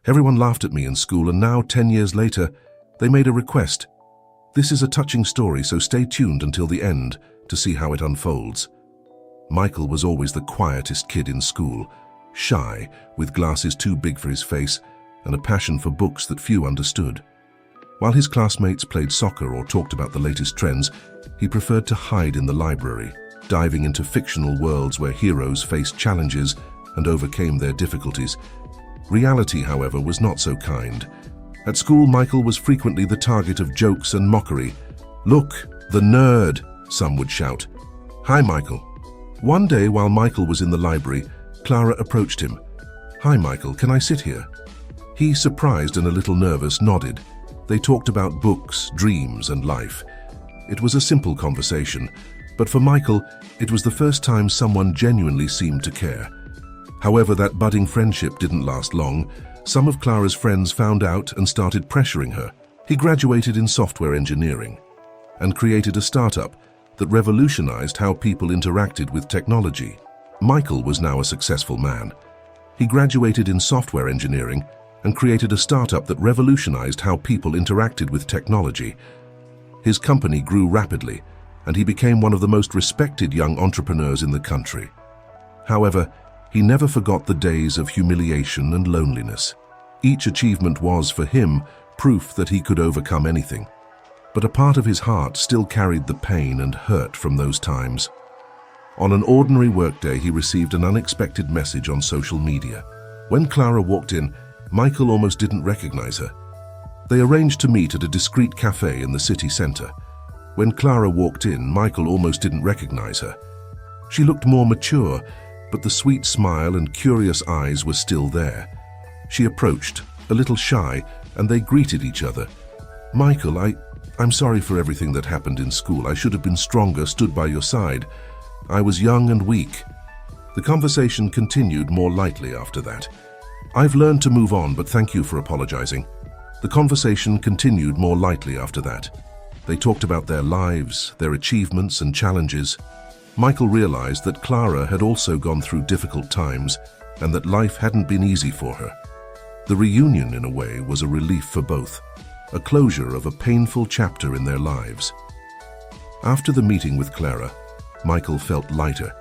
Everyone laughed at me in school, and now, 10 years later, they made a request. This is a touching story, so stay tuned until the end to see how it unfolds. Michael was always the quietest kid in school, shy, with glasses too big for his face, and a passion for books that few understood. While his classmates played soccer or talked about the latest trends, he preferred to hide in the library, diving into fictional worlds where heroes faced challenges and overcame their difficulties. Reality, however, was not so kind. At school, Michael was frequently the target of jokes and mockery. "Look, the nerd," some would shout. "Hi, Michael." One day, while Michael was in the library, Clara approached him. "Hi, Michael, can I sit here?" He, surprised and a little nervous, nodded. They talked about books, dreams, and life. It was a simple conversation, but for Michael, it was the first time someone genuinely seemed to care. However, that budding friendship didn't last long. Some of Clara's friends found out and started pressuring her. He graduated in software engineering and created a startup that revolutionized how people interacted with technology. Michael was now a successful man. He graduated in software engineering and created a startup that revolutionized how people interacted with technology. His company grew rapidly, and he became one of the most respected young entrepreneurs in the country. However, he never forgot the days of humiliation and loneliness. Each achievement was, for him, proof that he could overcome anything. But a part of his heart still carried the pain and hurt from those times. On an ordinary workday, he received an unexpected message on social media. When Clara walked in, Michael almost didn't recognize her. They arranged to meet at a discreet cafe in the city center. When Clara walked in, Michael almost didn't recognize her. She looked more mature, but the sweet smile and curious eyes were still there. She approached, a little shy, and they greeted each other. "Michael, I'm sorry for everything that happened in school. I should have been stronger, stood by your side. I was young and weak." The conversation continued more lightly after that. "I've learned to move on, but thank you for apologizing." The conversation continued more lightly after that. They talked about their lives, their achievements and challenges. Michael realized that Clara had also gone through difficult times and that life hadn't been easy for her. The reunion, in a way, was a relief for both, a closure of a painful chapter in their lives. After the meeting with Clara, Michael felt lighter.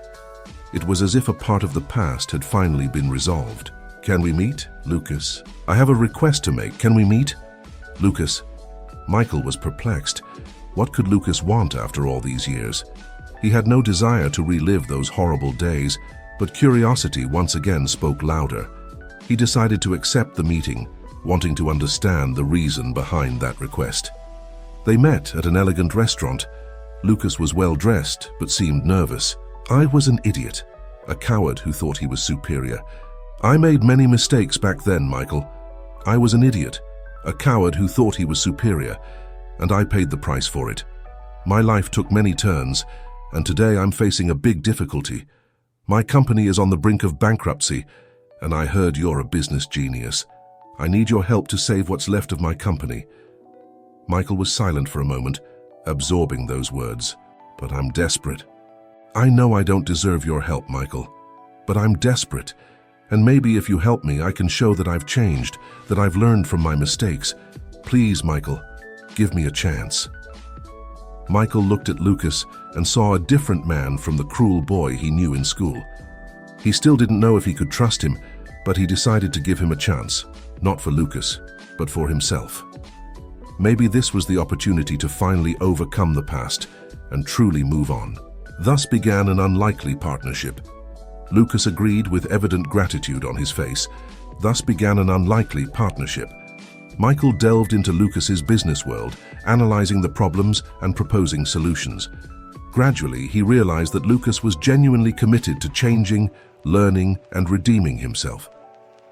It was as if a part of the past had finally been resolved. "Can we meet, Lucas? I have a request to make. Can we meet?" "Lucas." Michael was perplexed. What could Lucas want after all these years? He had no desire to relive those horrible days, but curiosity once again spoke louder. He decided to accept the meeting, wanting to understand the reason behind that request. They met at an elegant restaurant. Lucas was well dressed, but seemed nervous. "I was an idiot, a coward who thought he was superior. I made many mistakes back then, Michael. I was an idiot, a coward who thought he was superior, and I paid the price for it. My life took many turns, and today I'm facing a big difficulty. My company is on the brink of bankruptcy, and I heard you're a business genius. I need your help to save what's left of my company." Michael was silent for a moment, absorbing those words. "But I'm desperate. I know I don't deserve your help, Michael, but I'm desperate. And maybe if you help me, I can show that I've changed, that I've learned from my mistakes. Please, Michael, give me a chance." Michael looked at Lucas and saw a different man from the cruel boy he knew in school. He still didn't know if he could trust him, but he decided to give him a chance, not for Lucas, but for himself. Maybe this was the opportunity to finally overcome the past and truly move on. Thus began an unlikely partnership. Lucas agreed with evident gratitude on his face. Thus began an unlikely partnership. Michael delved into Lucas's business world, analyzing the problems and proposing solutions. Gradually, he realized that Lucas was genuinely committed to changing, learning, and redeeming himself.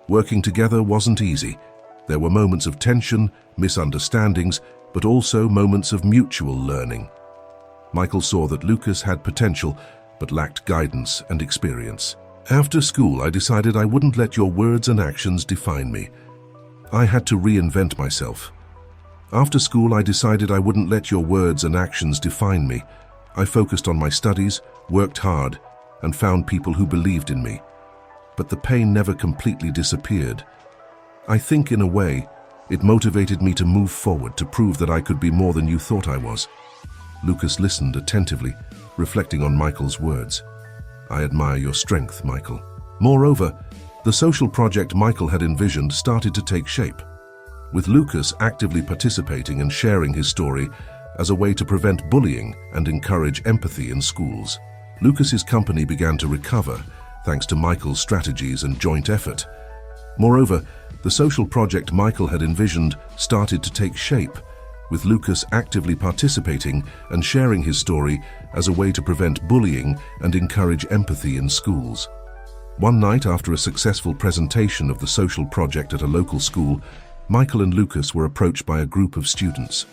Working together wasn't easy. There were moments of tension, misunderstandings, but also moments of mutual learning. Michael saw that Lucas had potential, but lacked guidance and experience. "After school, I decided I wouldn't let your words and actions define me. I had to reinvent myself. After school, I decided I wouldn't let your words and actions define me. I focused on my studies, worked hard, and found people who believed in me. But the pain never completely disappeared. I think, in a way, it motivated me to move forward, to prove that I could be more than you thought I was. Lucas listened attentively, reflecting on Michael's words. I admire your strength, Michael. Moreover, the social project Michael had envisioned started to take shape, with Lucas actively participating and sharing his story as a way to prevent bullying and encourage empathy in schools. Lucas's company began to recover thanks to Michael's strategies and joint effort. Moreover, the social project Michael had envisioned started to take shape, with Lucas actively participating and sharing his story as a way to prevent bullying and encourage empathy in schools. One night, after a successful presentation of the social project at a local school, Michael and Lucas were approached by a group of students.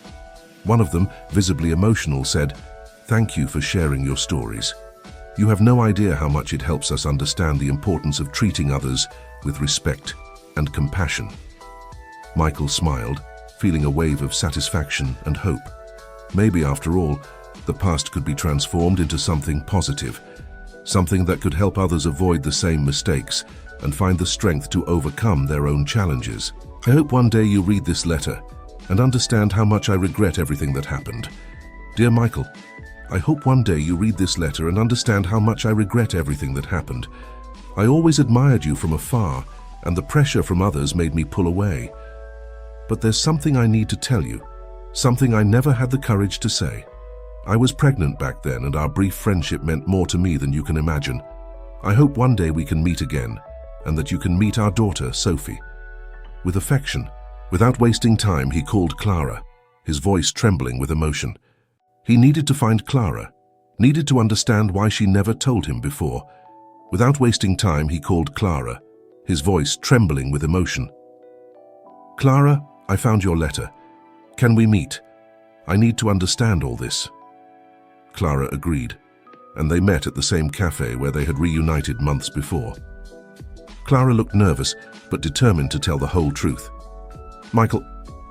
One of them, visibly emotional, said, "Thank you for sharing your stories. You have no idea how much it helps us understand the importance of treating others with respect and compassion." Michael smiled, feeling a wave of satisfaction and hope. Maybe, after all, the past could be transformed into something positive, something that could help others avoid the same mistakes and find the strength to overcome their own challenges. I hope one day you read this letter and understand how much I regret everything that happened. Dear Michael, I hope one day you read this letter and understand how much I regret everything that happened. I always admired you from afar, and the pressure from others made me pull away. But there's something I need to tell you, something I never had the courage to say. I was pregnant back then, and our brief friendship meant more to me than you can imagine. I hope one day we can meet again, and that you can meet our daughter, Sophie. With affection. Without wasting time, he called Clara, his voice trembling with emotion. He needed to find Clara, needed to understand why she never told him before. Without wasting time, he called Clara, his voice trembling with emotion. "Clara, I found your letter. Can we meet? I need to understand all this." Clara agreed, and they met at the same cafe where they had reunited months before. Clara looked nervous, but determined to tell the whole truth. "Michael,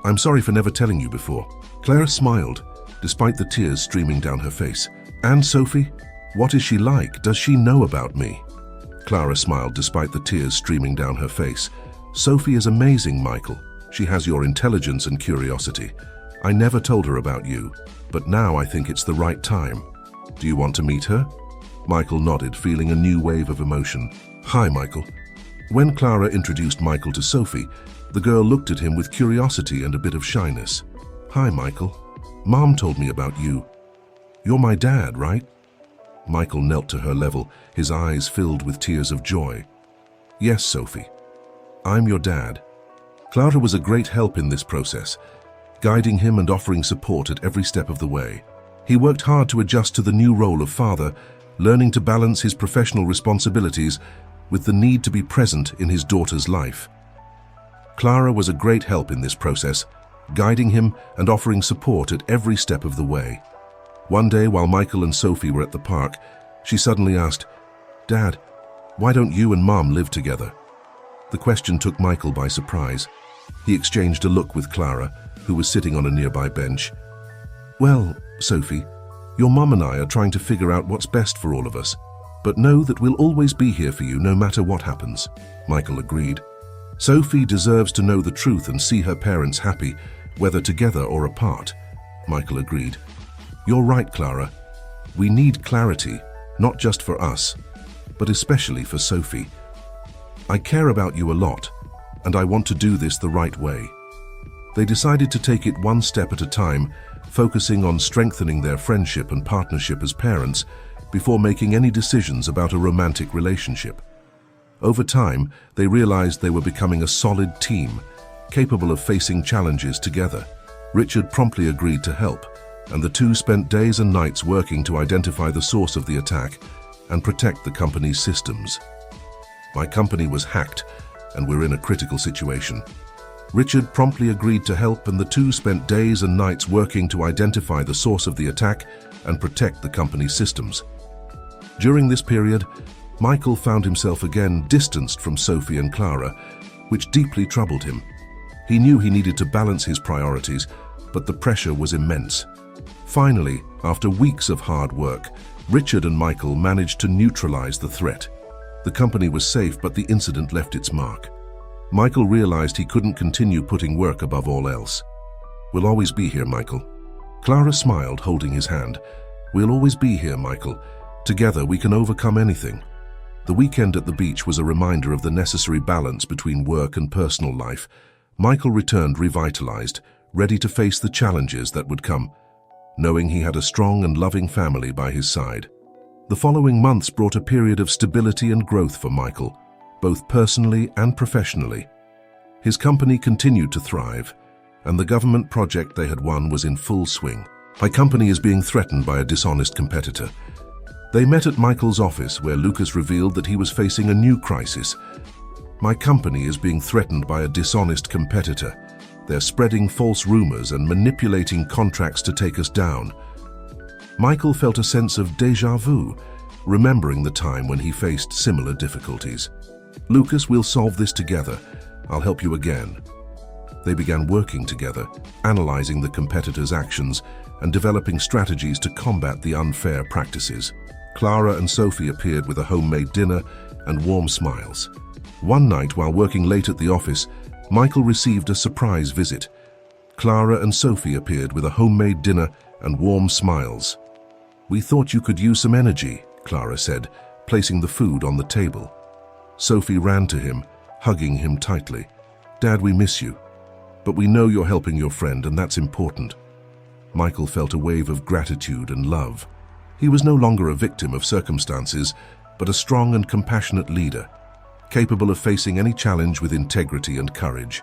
I'm sorry for never telling you before." Clara smiled, despite the tears streaming down her face. "And Sophie? What is she like? Does she know about me?" Clara smiled despite the tears streaming down her face. "Sophie is amazing, Michael. She has your intelligence and curiosity. I never told her about you, but now I think it's the right time. Do you want to meet her?" Michael nodded, feeling a new wave of emotion. "Hi, Michael." When Clara introduced Michael to Sophie, the girl looked at him with curiosity and a bit of shyness. "Hi, Michael. Mom told me about you. You're my dad, right?" Michael knelt to her level, his eyes filled with tears of joy. "Yes, Sophie. I'm your dad." Clara was a great help in this process, guiding him and offering support at every step of the way. He worked hard to adjust to the new role of father, learning to balance his professional responsibilities with the need to be present in his daughter's life. Clara was a great help in this process, guiding him and offering support at every step of the way. One day, while Michael and Sophie were at the park, she suddenly asked, "Dad, why don't you and Mom live together?" The question took Michael by surprise. He exchanged a look with Clara, who was sitting on a nearby bench. "Well, Sophie, your mom and I are trying to figure out what's best for all of us, but know that we'll always be here for you no matter what happens." Michael agreed. "Sophie deserves to know the truth and see her parents happy, whether together or apart." Michael agreed. "You're right, Clara. We need clarity, not just for us, but especially for Sophie. I care about you a lot, and I want to do this the right way." They decided to take it one step at a time, focusing on strengthening their friendship and partnership as parents before making any decisions about a romantic relationship. Over time, they realized they were becoming a solid team, capable of facing challenges together. Richard promptly agreed to help, and the two spent days and nights working to identify the source of the attack and protect the company's systems. "My company was hacked, and we're in a critical situation." Richard promptly agreed to help, and the two spent days and nights working to identify the source of the attack and protect the company's systems. During this period, Michael found himself again distanced from Sophie and Clara, which deeply troubled him. He knew he needed to balance his priorities, but the pressure was immense. Finally, after weeks of hard work, Richard and Michael managed to neutralize the threat. The company was safe, but the incident left its mark. Michael realized he couldn't continue putting work above all else. "We'll always be here, Michael." Clara smiled, holding his hand. "We'll always be here, Michael. Together we can overcome anything." The weekend at the beach was a reminder of the necessary balance between work and personal life. Michael returned revitalized, ready to face the challenges that would come, knowing he had a strong and loving family by his side. The following months brought a period of stability and growth for Michael, both personally and professionally. His company continued to thrive, and the government project they had won was in full swing. "My company is being threatened by a dishonest competitor." They met at Michael's office, where Lucas revealed that he was facing a new crisis. "My company is being threatened by a dishonest competitor. They're spreading false rumors and manipulating contracts to take us down." Michael felt a sense of déjà vu, remembering the time when he faced similar difficulties. "Lucas, we'll solve this together. I'll help you again." They began working together, analyzing the competitors' actions and developing strategies to combat the unfair practices. Clara and Sophie appeared with a homemade dinner and warm smiles. One night, while working late at the office, Michael received a surprise visit. Clara and Sophie appeared with a homemade dinner and warm smiles. "We thought you could use some energy," Clara said, placing the food on the table. Sophie ran to him, hugging him tightly. "Dad, we miss you. But we know you're helping your friend, and that's important." Michael felt a wave of gratitude and love. He was no longer a victim of circumstances, but a strong and compassionate leader, capable of facing any challenge with integrity and courage.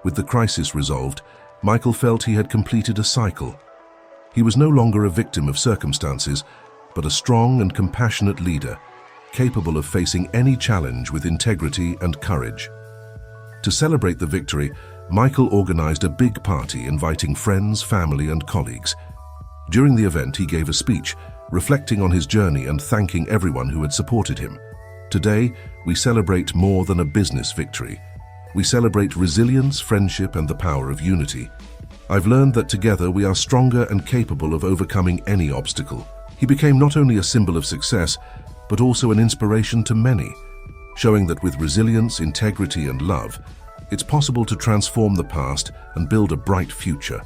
With the crisis resolved, Michael felt he had completed a cycle. He was no longer a victim of circumstances, but a strong and compassionate leader, capable of facing any challenge with integrity and courage. To celebrate the victory, Michael organized a big party inviting friends, family, and colleagues. During the event, he gave a speech, reflecting on his journey and thanking everyone who had supported him. "Today, we celebrate more than a business victory. We celebrate resilience, friendship, and the power of unity. I've learned that together we are stronger and capable of overcoming any obstacle." He became not only a symbol of success, but also an inspiration to many, showing that with resilience, integrity, and love, it's possible to transform the past and build a bright future.